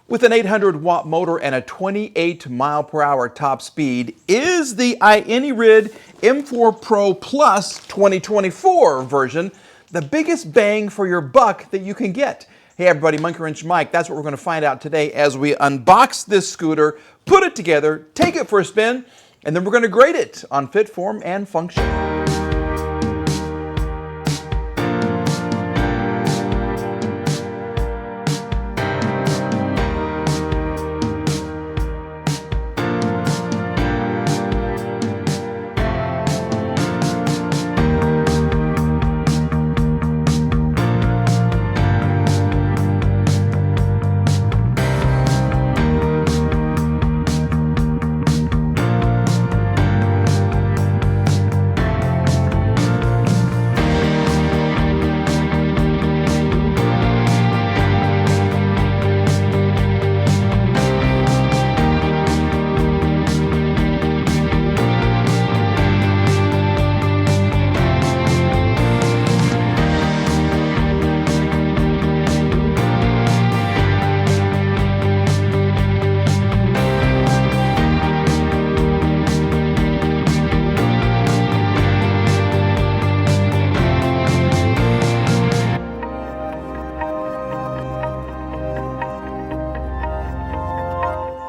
With an 800-watt motor and a 28-mile-per-hour top speed is the iEnyrid M4 Pro Plus 2024 version, the biggest bang for your buck that you can get. Hey everybody, Monkey Wrench Mike. That's what we're going to find out today as we unbox this scooter, put it together, take it for a spin, and then we're going to grade it on fit, form, and function.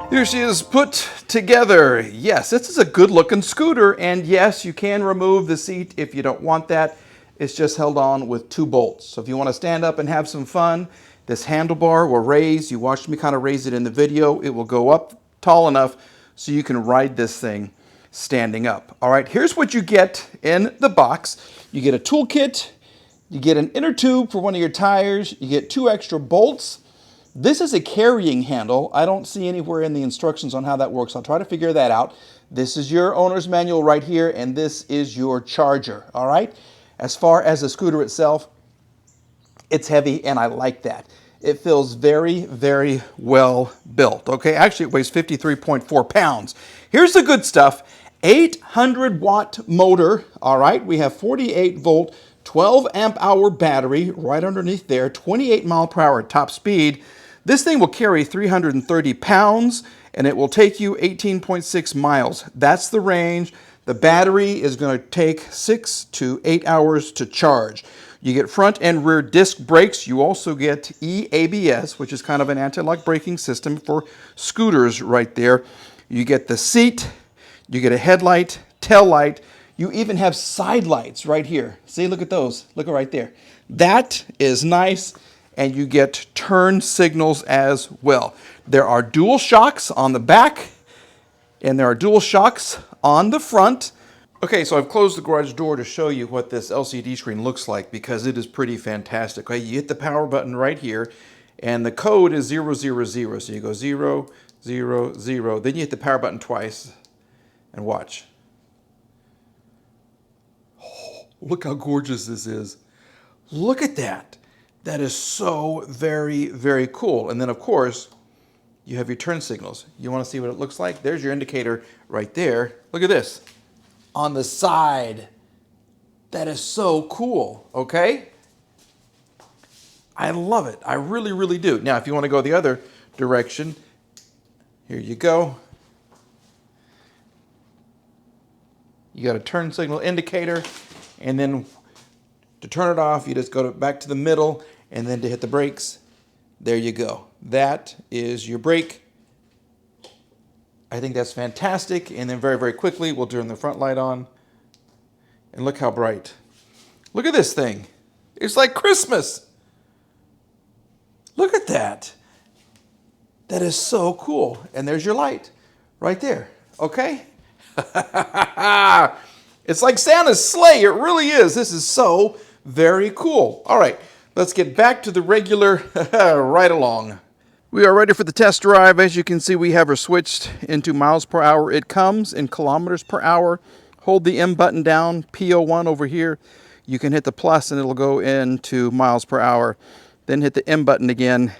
Here she is put together. Yes, this is a good looking scooter, and yes, you can remove the seat if you don't want that. It's just held on with 2 bolts. So if you want to stand up and have some fun, this handlebar will raise. You watched me kind of raise it in the video. It will go up tall enough so you can ride this thing standing up. All right, here's what you get in the box. You get a toolkit, you get an inner tube for one of your tires, you get 2 extra bolts. This is a carrying handle. I don't see anywhere in the instructions on how that works. I'll try to figure that out. This is your owner's manual right here, and this is your charger, all right? As far as the scooter itself, it's heavy, and I like that. It feels very, very well built, okay? Actually, it weighs 53.4 pounds. Here's the good stuff. 800-watt motor, all right? We have 48-volt, 12-amp-hour battery right underneath there, 28-mile-per-hour top speed. This thing will carry 330 pounds, and it will take you 18.6 miles. That's the range. The battery is going to take 6 to 8 hours to charge. You get front and rear disc brakes. You also get eABS, which is kind of an anti-lock braking system for scooters right there. You get the seat. You get a headlight, tail light. You even have side lights right here. See, look at those. Look right there. That is nice. And you get turn signals as well. There are dual shocks on the back, and there are dual shocks on the front. Okay, so I've closed the garage door to show you what this LCD screen looks like because it is pretty fantastic. Okay, you hit the power button right here, and the code is 000. So you go 0, 0, 0. Then you hit the power button twice, and watch. Oh, look how gorgeous this is. Look at that. That is so very, very cool. And then, of course, you have your turn signals. You want to see what it looks like? There's your indicator right there. Look at this. On the side. That is so cool, okay? I love it. I really, really do. Now, if you want to go the other direction, here you go. You got a turn signal indicator, and then to turn it off, you just go back to the middle, and then to hit the brakes, there you go. That is your brake. I think that's fantastic. And then very, very quickly, we'll turn the front light on. And look how bright. Look at this thing. It's like Christmas. Look at that. That is so cool. And there's your light right there. Okay? It's like Santa's sleigh. It really is. This is so very cool. All right. Let's get back to the regular ride along. We are ready for the test drive. As you can see, we have her switched into miles per hour. It comes in kilometers per hour. Hold the M button down, P01 over here. You can hit the plus and it'll go into miles per hour. Then hit the M button again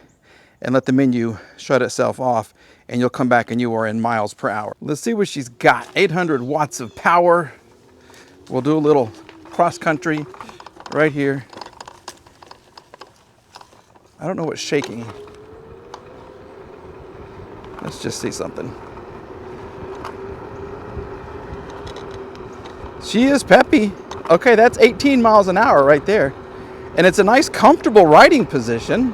and let the menu shut itself off, and you'll come back and you are in miles per hour. Let's see what she's got. 800 watts of power. We'll do a little cross country right here. I don't know what's shaking. Let's just see something. She is peppy. Okay, that's 18 miles an hour right there. And it's a nice comfortable riding position.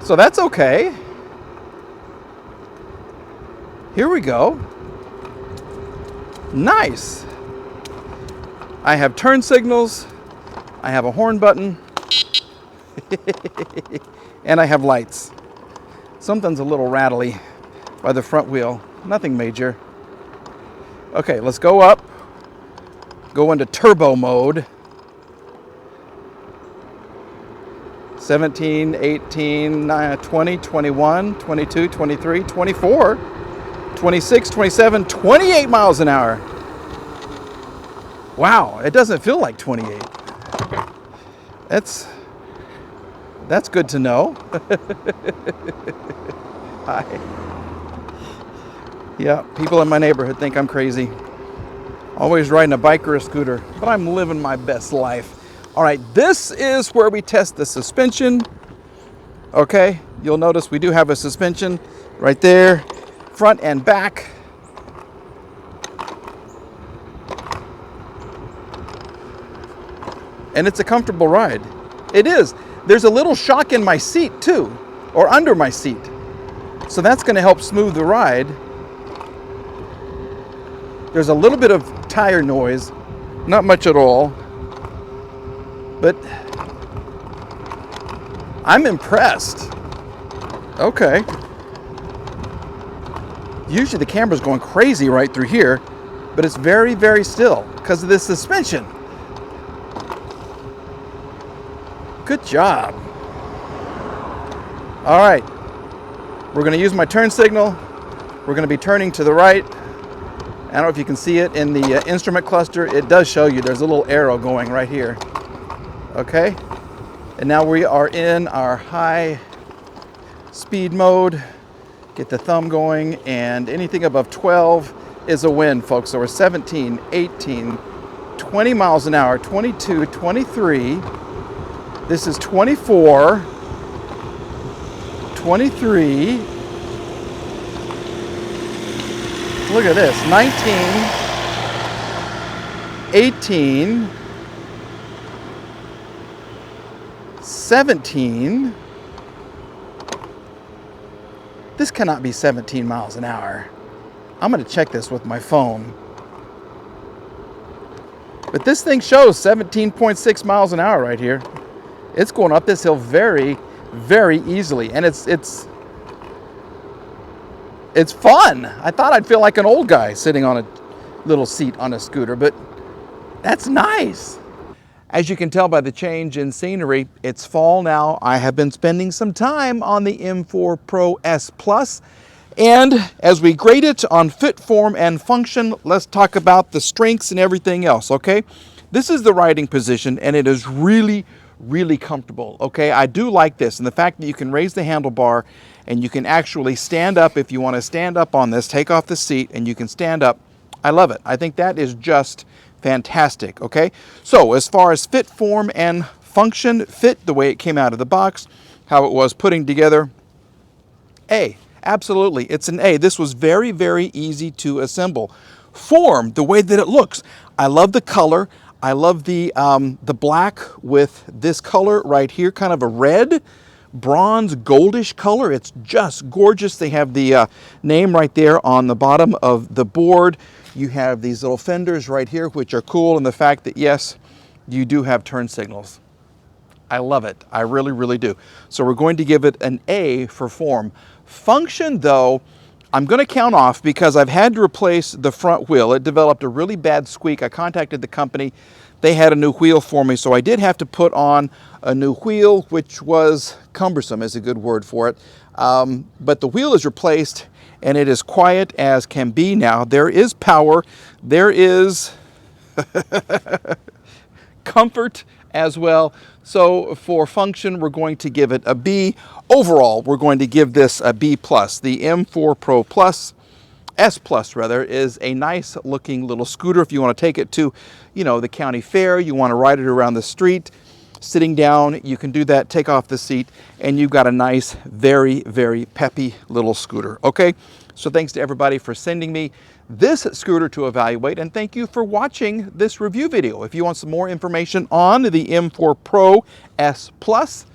So that's okay. Here we go. Nice. I have turn signals. I have a horn button. And I have lights. Something's a little rattly by the front wheel. Nothing major. Okay, let's go up. Go into turbo mode. 17, 18, 20, 21, 22, 23, 24, 26, 27, 28 miles an hour. Wow, it doesn't feel like 28. That's good to know. Hi. Yeah, people in my neighborhood think I'm crazy. Always riding a bike or a scooter, but I'm living my best life. All right, this is where we test the suspension. Okay, you'll notice we do have a suspension right there, front and back. And it's a comfortable ride. It is. There's a little shock in my seat too, or under my seat. So that's going to help smooth the ride. There's a little bit of tire noise, not much at all. But I'm impressed. Okay. Usually the camera's going crazy right through here, but it's very, very still because of this suspension. Good job. All right. We're going to use my turn signal. We're going to be turning to the right. I don't know if you can see it in the instrument cluster. It does show you there's a little arrow going right here. Okay, and now we are in our high speed mode. Get the thumb going, and anything above 12 is a win, folks. So we're 17, 18, 20 miles an hour, 22, 23. This is 24, 23. Look at this, 19, 18, 17. This cannot be 17 miles an hour. I'm going to check this with my phone. But this thing shows 17.6 miles an hour right here. It's going up this hill very, very easily. And it's fun. I thought I'd feel like an old guy sitting on a little seat on a scooter, but that's nice. As you can tell by the change in scenery, it's fall now. I have been spending some time on the M4 Pro S Plus. And as we grade it on fit, form, and function, let's talk about the strengths and everything else, okay? This is the riding position, and it is really, really comfortable, okay? I do like this, and the fact that you can raise the handlebar and you can actually stand up if you want to stand up on this, take off the seat, and you can stand up. I love it. I think that is just fantastic, okay? So as far as fit, form, and function, fit, the way it came out of the box, how it was putting together, A, absolutely, it's an A. This was very, very easy to assemble. Form, the way that it looks, I love the color. I love the black with this color right here, kind of a red, bronze, goldish color. It's just gorgeous. They have the name right there on the bottom of the board. You have these little fenders right here, which are cool, and the fact that, yes, you do have turn signals. I love it. I really, really do. So we're going to give it an A for form. Function, though, I'm going to count off because I've had to replace the front wheel. It developed a really bad squeak. I contacted the company. They had a new wheel for me, so I did have to put on a new wheel, which was cumbersome, is a good word for it. But the wheel is replaced, and it is quiet as can be now. There is power. There is comfort as well. So for function, we're going to give it a B. Overall, we're going to give this a B+. The M4 Pro Plus, S Plus rather, is a nice looking little scooter if you want to take it to, you know, the county fair, you want to ride it around the street. sitting down, you can do that, take off the seat, and you've got a nice, very, very peppy little scooter, okay? So thanks to everybody for sending me this scooter to evaluate, and thank you for watching this review video. If you want some more information on the M4 Pro S Plus,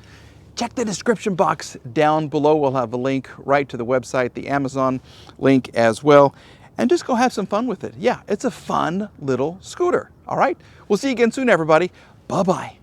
check the description box down below. We'll have a link right to the website, the Amazon link as well. And just go have some fun with it. Yeah, it's a fun little scooter. All right? We'll see you again soon, everybody. Bye-bye.